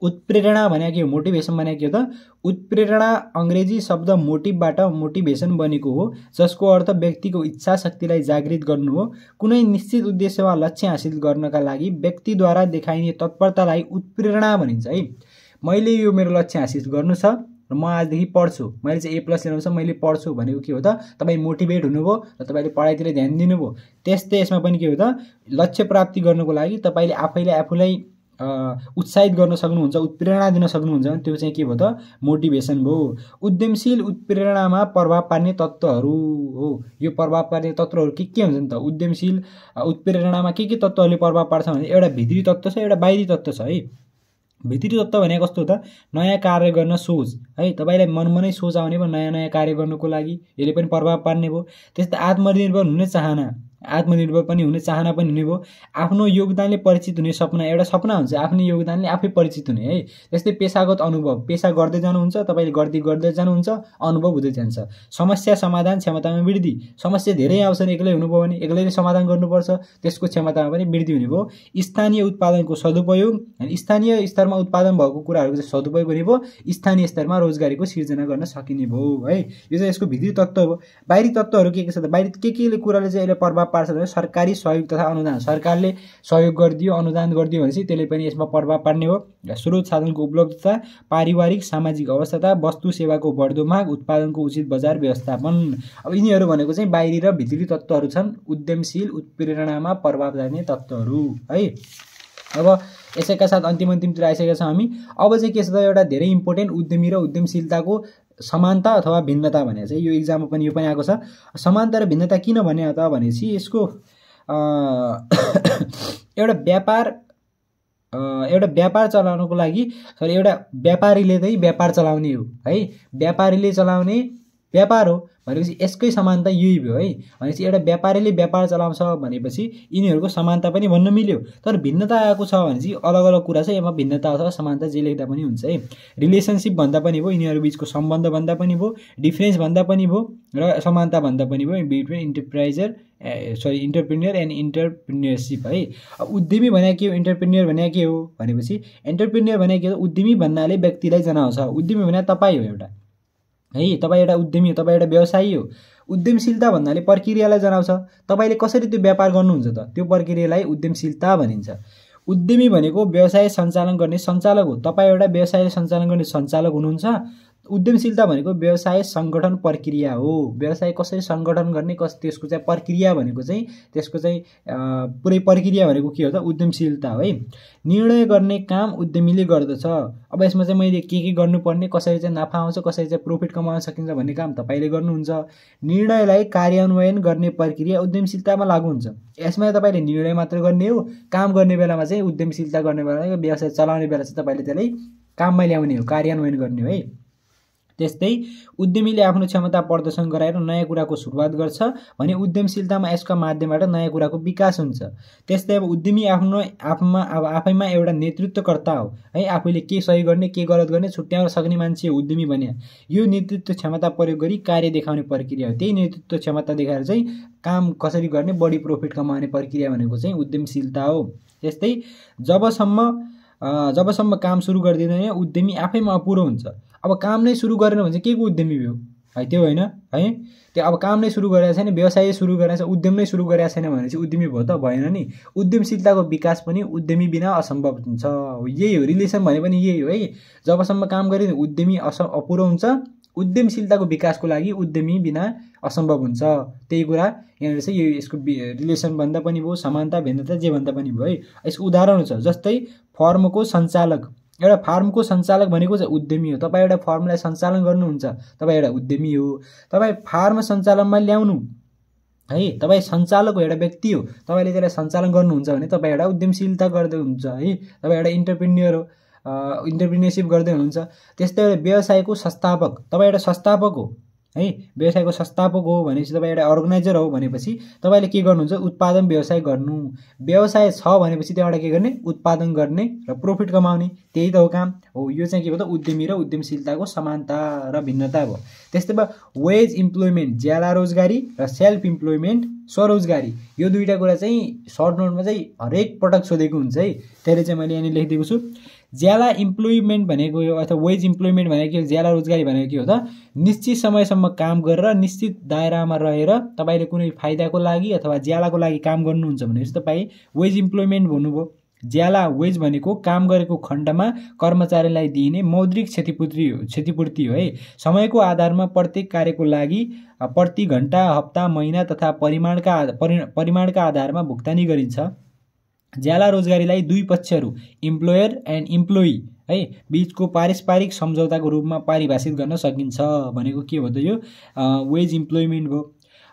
उत्प्रेरणा भने के हो, मोटिभेसन भने के हो त? उत्प्रेरणा अंग्रेजी शब्द मोटिभबाट मोटिभेसन बनेको हो, जसको अर्थ व्यक्तिको इच्छा शक्तिलाई जागृत गर्नु हो। कुनै निश्चित उद्देश्य वा लक्ष्य हासिल गर्नका लागि व्यक्तिद्वारा देखाइने तत्परतालाई उत्प्रेरणा भनिन्छ है। मैले यो मेरो लक्ष्य हासिल गर्नु छ र म आजदेखि पढ्छु, मैले चाहिँ A+ ल्याउनु छ, मैले पढ्छु भनेको के हो त? तपाई मोटिभेट हुनुभयो र तपाईले पढाइतिर ध्यान दिनुभयो। त्यस्तै यसमा पनि के हो त? लक्ष्य प्राप्ति गर्नको लागि तपाईले आफूलाई उत्साहित गर्न सक्नुहुन्छ, उत्प्रेरणा दिन सक्नुहुन्छ भने त्यो चाहिँ के भयो त? मोटिभेसन भयो। उद्यमशील उत्प्रेरणामा प्रभाव पार्ने तत्त्वहरू हो। यो प्रभाव पार्ने तत्त्वहरू के हुन्छन् त? उद्यमशील उत्प्रेरणामा के तत्त्वहरूले प्रभाव पार्छ भने एउटा भित्री तत्त्व छ, एउटा बाहिरी तत्त्व छ है। भित्री तत्त्व भने कस्तो हो त? नयाँ कार्य गर्न सोच है। तपाईलाई मनमा नै सोच आउने भयो नयाँ कार्य गर्नको लागि, यसले पनि प्रभाव पार्ने भयो। त्यस्तै आत्मनिर्भर हुने चाहना, आत्मनिर्भर पनि हुने चाहना पनि हुने भयो। आफ्नो योगदानले परिचित हुने सपना, एउटा सपना हुन्छ आफ्नो योगदानले आफै परिचित हुने है। त्यस्तै पेशागत अनुभव, पेशा गर्दै जानुहुन्छ, तपाईले गर्दै जानुहुन्छ, अनुभव हुँदै जान्छ। समस्या समाधान क्षमतामा वृद्धि, समस्या धेरै आउँछन्, एक्लै हुनुभयो भने एक्लैले समाधान गर्नुपर्छ, त्यसको क्षमतामा पनि वृद्धि हुने भयो। स्थानीय उत्पादनको सदुपयोग, स्थानीय स्तरमा उत्पादन भएको कुराहरूको चाहिँ सदुपयोग हुने भयो, स्थानीय स्तरमा रोजगारीको सिर्जना गर्न सकिने भयो है। यो चाहिँ यसको भित्री तत्त्व हो। बाहिरी तत्त्वहरू के छ त? बाहिरी के कुराले चाहिँ यसले प्रभाव पार्छ भने सरकारी सहयोग तथा अनुदान, सरकारले सहयोग गरिदियो, अनुदान गरिदियो भनेपछि त्यसले पनि यसमा प्रभाव पार्ने हो। स्रोत साधनको उपलब्धता, पारिवारिक सामाजिक अवस्था, वस्तु सेवाको बढ्दो माग, उत्पादनको उचित बजार व्यवस्थापन। अब यिनीहरू भनेको चाहिँ बाहिरी र भित्री तत्त्वहरू छन् उद्यमशील उत्प्रेरणामा प्रभाव पार्ने तत्त्वहरू है। अब यसैका साथ अन्तिमतिर आइसकेका छौँ हामी। अब चाहिँ के छ त? एउटा धेरै इम्पोर्टेन्ट उद्यमी र उद्यमशीलताको समानता अथवा भिन्नता भने चाहिँ यो एक्जाममा पनि यो पनि आएको छ। समानता र भिन्नता किन भने त भनेपछि यसको एउटा व्यापार चलाउनको लागि एउटा व्यापारीले चाहिँ व्यापार चलाउने हो है। व्यापारीले चलाउने व्यापार हो भनेपछि यसकै समानता यही भयो है। भनेपछि एउटा व्यापारीले व्यापार चलाउँछ भनेपछि यिनीहरूको समानता पनि भन्न मिल्यो। तर भिन्नता आएको छ भने चाहिँ अलग अलग कुरा छ, यसमा भिन्नता अथवा समानता जे लेख्दा पनि हुन्छ है। रिलेसनसिप भन्दा पनि भयो, यिनीहरू बीचको सम्बन्ध भन्दा पनि भयो, डिफरेन्स भन्दा पनि भयो र समानता भन्दा पनि भयो बिट्विन इन्टरप्रेन्योर एन्ड इन्टरप्रेन्योरसिप है। अब उद्यमी भने के हो, इन्टरप्रेन्योर भने के हो भनेपछि एन्टरप्रेन्योर भने के हो? उद्यमी भन्नाले व्यक्तिलाई जनाउँछ। उद्यमी भने तपाईँ हो एउटा है, तपाईँ एउटा उद्यमी हो, तपाईँ एउटा व्यवसायी हो। उद्यमशीलता भन्नाले प्रक्रियालाई जनाउँछ, तपाईले कसरी त्यो व्यापार गर्नुहुन्छ त, त्यो प्रक्रियालाई उद्यमशीलता भनिन्छ। उद्यमी भनेको व्यवसाय सञ्चालन गर्ने सञ्चालक हो, तपाईँ एउटा व्यवसाय सञ्चालन गर्ने सञ्चालक हुनुहुन्छ। उद्यमशीलता भनेको व्यवसाय सङ्गठन प्रक्रिया हो, व्यवसाय कसरी सङ्गठन गर्ने त्यसको चाहिँ प्रक्रिया भनेको चाहिँ त्यसको चाहिँ पुरै प्रक्रिया भनेको के हो त? उद्यमशीलता है। निर्णय गर्ने काम उद्यमीले गर्दछ। अब यसमा चाहिँ मैले के गर्नुपर्ने, कसरी चाहिँ नाफा आउँछ, कसरी चाहिँ प्रफिट कमाउन सकिन्छ भन्ने काम तपाईले गर्नुहुन्छ। निर्णयलाई कार्यान्वयन गर्ने प्रक्रिया उद्यमशीलतामा लागू हुन्छ। यसमा तपाईले निर्णय मात्र गर्ने हो, काम गर्ने बेलामा चाहिँ उद्यमशीलता गर्ने बेलामा व्यवसाय चलाउने बेला चाहिँ तपाईले त्यसलाई काममा ल्याउने हो, कार्यान्वयन गर्ने हो है। त्यस्तै उद्यमीले आफ्नो क्षमता प्रदर्शन गराएर नयाँ कुराको सुरुवात गर्छ भने उद्यमशीलतामा यसका माध्यमबाट नयाँ कुराको विकास हुन्छ। त्यस्तै अब उद्यमी आफैमा एउटा नेतृत्वकर्ता हो है, आफूले के सही गर्ने के गलत गर्ने छुट्याउन सक्ने मान्छे हो उद्यमी भने। यो नेतृत्व क्षमता प्रयोग गरी कार्य देखाउने प्रक्रिया हो। त्यही नेतृत्व क्षमता देखाएर चाहिँ काम कसरी गर्ने, बढी प्रफिट कमाउने प्रक्रिया भनेको चाहिँ उद्यमशीलता हो। त्यस्तै जबसम्म काम सुरु गर्दिदैन उद्यमी आफैमा अपुरो हुन्छ। अब काम नै सुरु गरेन भने चाहिँ के को उद्यमी भयो है? त्यो होइन है। त्यो अब काम नै सुरु गरेको छैन, व्यवसाय सुरु गरेको छैन, उद्यम नै सुरु गरेको छैन भने चाहिँ उद्यमी भयो त? भएन नि। उद्यमशीलताको विकास पनि उद्यमी बिना असम्भव हुन्छ। यही हो, रिलेसन भने पनि यही हो है। जबसम्म काम गरिदिनु उद्यमी अपुरो हुन्छ, उद्यमशीलताको विकासको लागि उद्यमी बिना असम्भव हुन्छ। त्यही कुरा यहाँनिर चाहिँ यो यसको रिलेसन भन्दा पनि भयो, समानता भिन्नता जे भन्दा पनि भयो है। यसको उदाहरण छ, जस्तै फर्मको सञ्चालक, एउटा फार्मको सञ्चालक भनेको चाहिँ उद्यमी हो। तपाईँ एउटा फर्मलाई सञ्चालन गर्नुहुन्छ, तपाईँ एउटा उद्यमी हो। तपाईँ फार्म सञ्चालनमा ल्याउनु है, तपाईँ सञ्चालक हो, एउटा व्यक्ति हो, तपाईँले त्यसलाई सञ्चालन गर्नुहुन्छ भने तपाईँ एउटा उद्यमशीलता गर्दै हुनुहुन्छ है, तपाईँ एउटा इन्टरप्रेन्योर हो, इन्टरप्रेन्योरसिप गर्दै हुनुहुन्छ। त्यस्तै एउटा व्यवसायको संस्थापक, तपाईँ एउटा संस्थापक हो है, व्यवसायको संस्थापक हो भनेपछि तपाईँ एउटा अर्गनाइजर हो भनेपछि तपाईँले के गर्नुहुन्छ, उत्पादन व्यवसाय गर्नु। व्यवसाय छ भनेपछि त्यहाँबाट के गर्ने, उत्पादन गर्ने र प्रोफिट कमाउने, त्यही त हो काम हो। यो चाहिँ के भयो त, उद्यमी र उद्यमशीलताको समानता र भिन्नता भयो। त्यस्तै भयो वेज इम्प्लोइमेन्ट, ज्याला रोजगारी र सेल्फ इम्प्लोइमेन्ट स्वरोजगारी। यो दुईवटा कुरा चाहिँ सर्ट नोटमा चाहिँ हरेक पटक सोधेको हुन्छ है, त्यसले चाहिँ मैले यहाँनिर लेखिदिएको छु। ज्याला इम्प्लोइमेन्ट भनेको यो अथवा वेज इम्प्लोइमेन्ट भनेको के हो, ज्याला रोजगारी भनेको के हो त, निश्चित समयसम्म काम गरेर निश्चित दायरामा रहेर तपाईँले कुनै फाइदाको लागि अथवा ज्यालाको लागि काम गर्नुहुन्छ भनेपछि तपाईँ वेज इम्प्लोइमेन्ट भन्नुभयो। ज्याला वेज भनेको काम गरेको खण्डमा कर्मचारीलाई दिइने मौद्रिक क्षतिपूर्ति हो है। समयको आधारमा प्रत्येक कार्यको लागि प्रति घण्टा, हप्ता, महिना तथा परिमाणका आधारमा भुक्तानी गरिन्छ। ज्याला रोजगारीलाई दुई पक्षहरू इम्प्लोयर एन्ड इम्प्लोइ है बीचको पारस्परिक सम्झौताको रूपमा परिभाषित गर्न सकिन्छ भनेको के हो त, यो वेज इम्प्लोइमेन्ट भयो।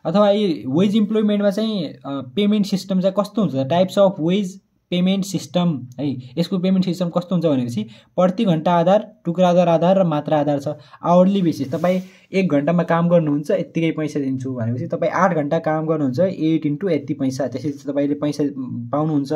अथवा यो वेज इम्प्लोइमेन्टमा चाहिँ पेमेन्ट सिस्टम चाहिँ कस्तो हुन्छ, types of wage payment system है। यसको पेमेन्ट सिस्टम कस्तो हुन्छ भनेपछि प्रति घण्टा आधार, टुक्रा आधार र मात्रा आधार छ। आवरली बेसिस, तपाईँ 1 घण्टामा काम गर्नुहुन्छ यत्तिकै पैसा दिन्छु भनेपछि तपाईँ 8 घण्टा काम गर्नुहुन्छ 8 × यति पैसा, त्यसरी तपाईँले पैसा पाउनुहुन्छ।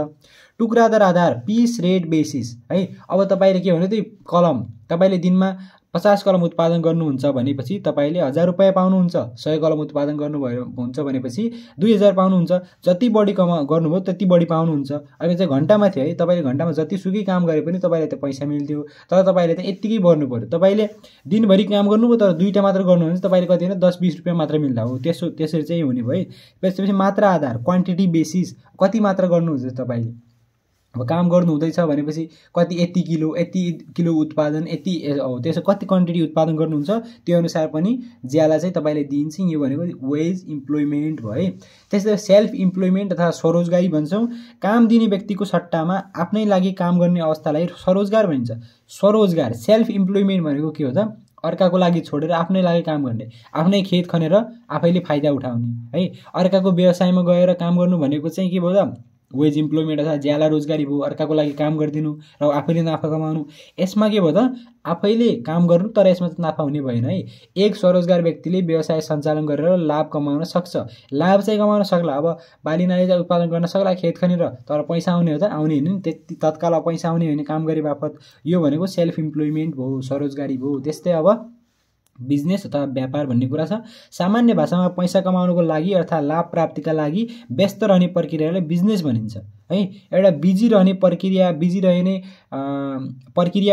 टुक्रा आधार पिस रेट बेसिस है। अब तपाईँले के भन्नु, त्यो कलम तपाईँले दिनमा 50 कलम उत्पादन गर्नुहुन्छ भनेपछि तपाईँले 1000 रुपैयाँ पाउनुहुन्छ। 100 कलम उत्पादन गर्नुभयो हुन्छ भनेपछि 2000 पाउनुहुन्छ। जति बढी गर्नुभयो त्यति बढी पाउनुहुन्छ। अहिले चाहिँ घण्टामा थियो है, तपाईँले घण्टामा जतिसुकै काम गरे पनि तपाईँलाई त पैसा मिल्थ्यो, तर तपाईँले त यत्तिकै गर्नु पर्यो। तपाईँले दिनभरि काम गर्नुभयो तर 2टा मात्र गर्नु भने तपाईँले कति होइन 10-20 रुपियाँ मात्र मिल्दा हो। त्यसरी चाहिँ हुने भयो है। त्यसपछि मात्रा आधार, क्वान्टिटी बेसिस, कति मात्र गर्नुहुन्छ तपाईँले। अब काम गर्नु हुँदैछ भनेपछि कति यति किलो उत्पादन, यति त्यसो कति क्वान्टिटी उत्पादन गर्नुहुन्छ त्यो अनुसार पनि ज्याला चाहिँ तपाईँले दिन्छ। यो भनेको वेज इम्प्लोइमेन्ट भयो है। त्यस्तै सेल्फ इम्प्लोइमेन्ट अथवा स्वरोजगारी भन्छौँ। काम दिने व्यक्तिको सट्टामा आफ्नै लागि काम गर्ने अवस्थालाई स्वरोजगार भनिन्छ। स्वरोजगार, सेल्फ इम्प्लोइमेन्ट भनेको के हो त, अर्काको लागि छोडेर आफ्नै लागि काम गर्ने, आफ्नै खेत खनेर आफैले फाइदा उठाउने है। अर्काको व्यवसायमा गएर काम गर्नु भनेको चाहिँ के भयो त, वेज इम्प्लोइमेन्ट अथवा ज्याला रोजगारी भयो। अर्काको लागि काम गरिदिनु र आफैले नाफा कमाउनु। यसमा के भयो त, आफैले काम गर्नु तर यसमा त नाफा हुने भएन है। एक स्वरोजगार व्यक्तिले व्यवसाय सञ्चालन गरेर लाभ कमाउन सक्छ। लाभ चाहिँ कमाउन सक्ला, अब बालीनाली चाहिँ उत्पादन गर्न सक्ला खेत खनेर, तर पैसा आउने हो त, आउने होइन नि, त्यति तत्काल पैसा आउने होइन काम गरे बापत। यो भनेको सेल्फ इम्प्लोइमेन्ट भयो, स्वरोजगारी भयो। त्यस्तै अब बिजनेस अथवा व्यापार भन्ने कुरा छ। सामान्य भाषामा पैसा कमाउनको लागि अर्थात् लाभ प्राप्तिका लागि व्यस्त रहने प्रक्रियालाई बिजनेस भनिन्छ है। एउटा बिजी रहने प्रक्रिया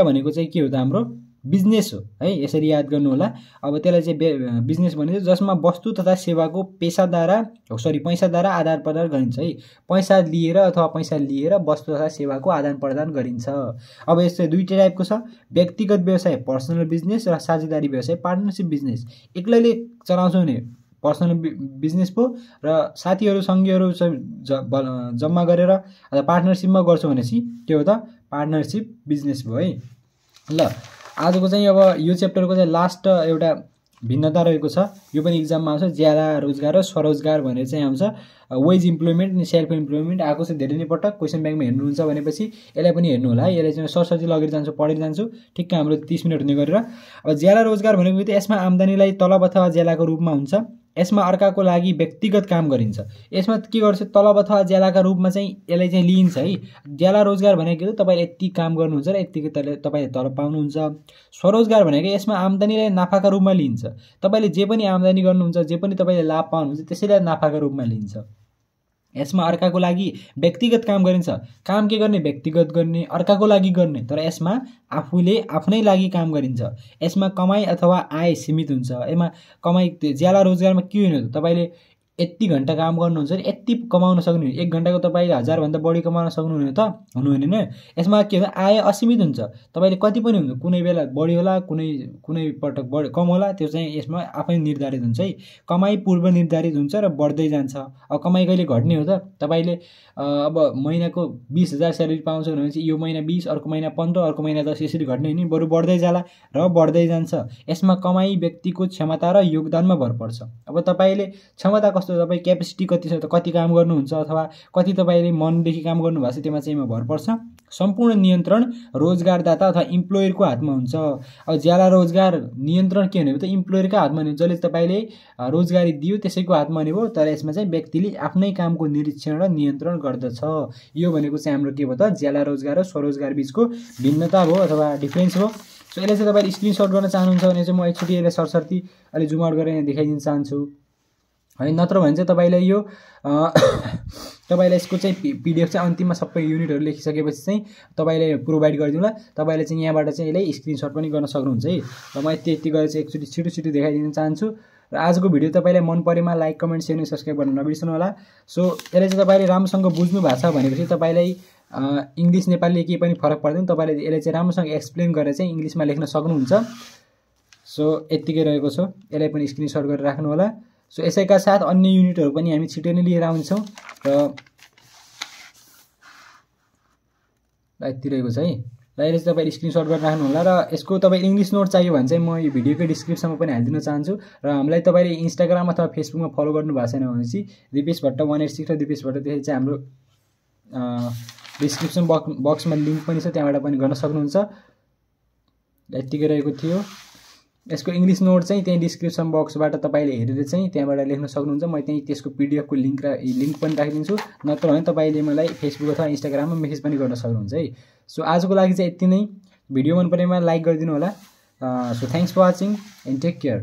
भनेको चाहिँ के हो त, हाम्रो बिजनेस हो है। यसरी याद गर्नु होला। अब त्यसलाई चाहिँ बिजनेस भनिन्छ जसमा वस्तु तथा सेवाको पैसाद्वारा आदान प्रदान गरिन्छ है। पैसा लिएर अथवा पैसा लिएर वस्तु तथा सेवाको आदान प्रदान गरिन्छ। अब यस्तो दुईटा टाइपको छ, व्यक्तिगत व्यवसाय पर्सनल बिजनेस र साझेदारी व्यवसाय पार्टनरसिप बिजनेस। एक्लैले चलाउँछौँ भने पर्सनल बिजनेस पो, र साथीहरू सङ्गीहरू जम्मा गरेर अथवा पार्टनरसिपमा गर्छौँ भनेपछि के हो त, पार्टनरसिप बिजनेस भयो है। ल आजको चाहिँ अब यो च्याप्टरको चाहिँ लास्ट एउटा भिन्नता रहेको छ, यो पनि इक्जाममा आउँछ। ज्याला रोजगार र स्वरोजगार भनेर चाहिँ आउँछ। वेज इम्प्लोइमेन्ट अनि सेल्फ इम्प्लोइमेन्ट आएको छ धेरै नै पटक। क्वेसन ब्याङ्कमा हेर्नुहुन्छ भनेपछि यसलाई पनि हेर्नु होला है। यसलाई चाहिँ सरसर्ती लगेर जान्छु, पढेर जान्छु, ठिक्क हाम्रो 30 मिनट हुने गरेर। अब ज्याला रोजगार भनेको त यसमा आम्दानीलाई तलब अथवा ज्यालाको रूपमा हुन्छ। यसमा अर्काको लागि व्यक्तिगत काम गरिन्छ। यसमा के गर्छ, तलब अथवा ज्यालाका रूपमा चाहिँ यसलाई चाहिँ लिइन्छ है। ज्याला रोजगार भनेको तपाईँले यति काम गर्नुहुन्छ र यतिकै तपाईँले तलब पाउनुहुन्छ। स्वरोजगार भनेको यसमा आम्दानीलाई नाफाका रूपमा लिइन्छ। तपाईँले जे पनि आम्दानी गर्नुहुन्छ, जे पनि तपाईँले लाभ पाउनुहुन्छ त्यसैलाई नाफाका रूपमा लिइन्छ। यसमा अर्काको लागि व्यक्तिगत काम गरिन्छ। काम के गर्ने, व्यक्तिगत गर्ने, अर्काको लागि गर्ने, तर यसमा आफूले आफ्नै लागि काम गरिन्छ। यसमा कमाई अथवा आय सीमित हुन्छ। यसमा कमाई ज्याला रोजगारमा के हुने हो, तपाईँले यति घण्टा काम गर्नुहुन्छ भने यति कमाउन सक्नुहुने, 1 घण्टाको तपाईँले 1000 भन्दा बढी कमाउन सक्नुहुने त हुनुहुने हैन। यसमा के हुन्छ, आय असीमित हुन्छ। तपाईँले कति पनि हुन्छ, कुनै बेला बढी होला, कुनै पटक बढी कम होला, त्यो चाहिँ यसमा आफै निर्धारित हुन्छ है। कमाई पूर्व निर्धारित हुन्छ र बढ्दै जान्छ। अब कमाई कहिले घट्ने हो त, तपाईँले अब महिनाको 20,000 स्यालेरी पाउँछ भनेपछि यो महिना 20, अर्को महिना 15, अर्को महिना 10 यसरी घट्ने हैन, बरु बढ्दै जाला र बढ्दै जान्छ। यसमा कमाई व्यक्तिको क्षमता र योगदानमा भर पर्छ। अब तपाईँले क्षमता कस्तो, तपाईँ क्यापेसिटी कति छ, कति काम गर्नुहुन्छ अथवा कति तपाईँले मनदेखि काम गर्नुभएको छ, त्यसमा चाहिँ भर पर्छ। सम्पूर्ण नियन्त्रण रोजगारदाता अथवा इम्प्लोयरको हातमा हुन्छ। अब ज्याला रोजगार नियन्त्रण के हुने भयो त, इम्प्लोयरकै हातमा हुने, जसले तपाईँले रोजगारी दियो त्यसैको हातमा हुने भयो। तर यसमा चाहिँ व्यक्तिले आफ्नै कामको निरीक्षण र नियन्त्रण गर्दछ। यो भनेको चाहिँ हाम्रो के भयो त, ज्याला रोजगार र स्वरोजगार बिचको भिन्नता भयो अथवा डिफरेन्स भयो। सो यसले चाहिँ तपाईँले स्क्रिनसट गर्न चाहनुहुन्छ भने चाहिँ म एकचोटि यसलाई सरसर्ती अलि जुम आउट गरेर यहाँ देखाइदिन चाहन्छु है। नत्र भने चाहिँ तपाईँलाई यो तपाईँलाई यसको चाहिँ PDF चाहिँ अन्तिममा सबै युनिटहरू लेखिसकेपछि चाहिँ तपाईँले प्रोभाइड गरिदिउँला। तपाईँले चाहिँ यहाँबाट चाहिँ यसलाई स्क्रिनसट पनि गर्न सक्नुहुन्छ है। र म यति गरेर चाहिँ एकचोटि छिटो देखाइदिन चाहन्छु। र आजको भिडियो तपाईँलाई मन परेमा लाइक, कमेन्ट, सेयर, सब्सक्राइब गर्न नबिर्सनु होला। सो यसले चाहिँ तपाईँले राम्रोसँग बुझ्नु भएको छ भनेपछि तपाईँलाई इङ्ग्लिस नेपालीले केही पनि फरक पर्दैन, तपाईँले यसले चाहिँ राम्रोसँग एक्सप्लेन गरेर चाहिँ इङ्ग्लिसमा लेख्न सक्नुहुन्छ। सो यत्तिकै रहेको छ, यसलाई पनि स्क्रिनसट गरेर राख्नु होला। सो यसैका साथ अन्य युनिटहरू पनि हामी छिटै नै लिएर आउँछौँ र यति रहेको छ है। र यसले चाहिँ तपाईँले स्क्रिनसट गरेर राख्नु होला। र यसको तपाईँ इङ्ग्लिस नोट चाहियो भने चाहिँ म यो भिडियोको डिस्क्रिप्सनमा पनि हालिदिन चाहन्छु। र हामीलाई तपाईँले इन्स्टाग्राम अथवा फेसबुकमा फलो गर्नु भएको छैन भनेपछि दिपेश भट्ट 186 र दिपेश भट्ट, त्यसरी चाहिँ हाम्रो डिस्क्रिप्सन बक्समा लिङ्क पनि छ, त्यहाँबाट पनि गर्न सक्नुहुन्छ। यत्तिकै रहेको थियो। यसको इङ्ग्लिस नोट चाहिँ त्यही डिस्क्रिप्सन बक्सबाट तपाईँले हेरेर चाहिँ त्यहाँबाट लेख्न सक्नुहुन्छ। म त्यही त्यसको PDF को लिङ्क पनि राखिदिन्छु। नत्र भने तपाईँले मलाई फेसबुक अथवा इन्स्टाग्राममा मेसेज पनि गर्न सक्नुहुन्छ है। सो आजको लागि चाहिँ यति नै। भिडियो मन परेमा लाइक गरिदिनु होला। So thanks for watching and take care.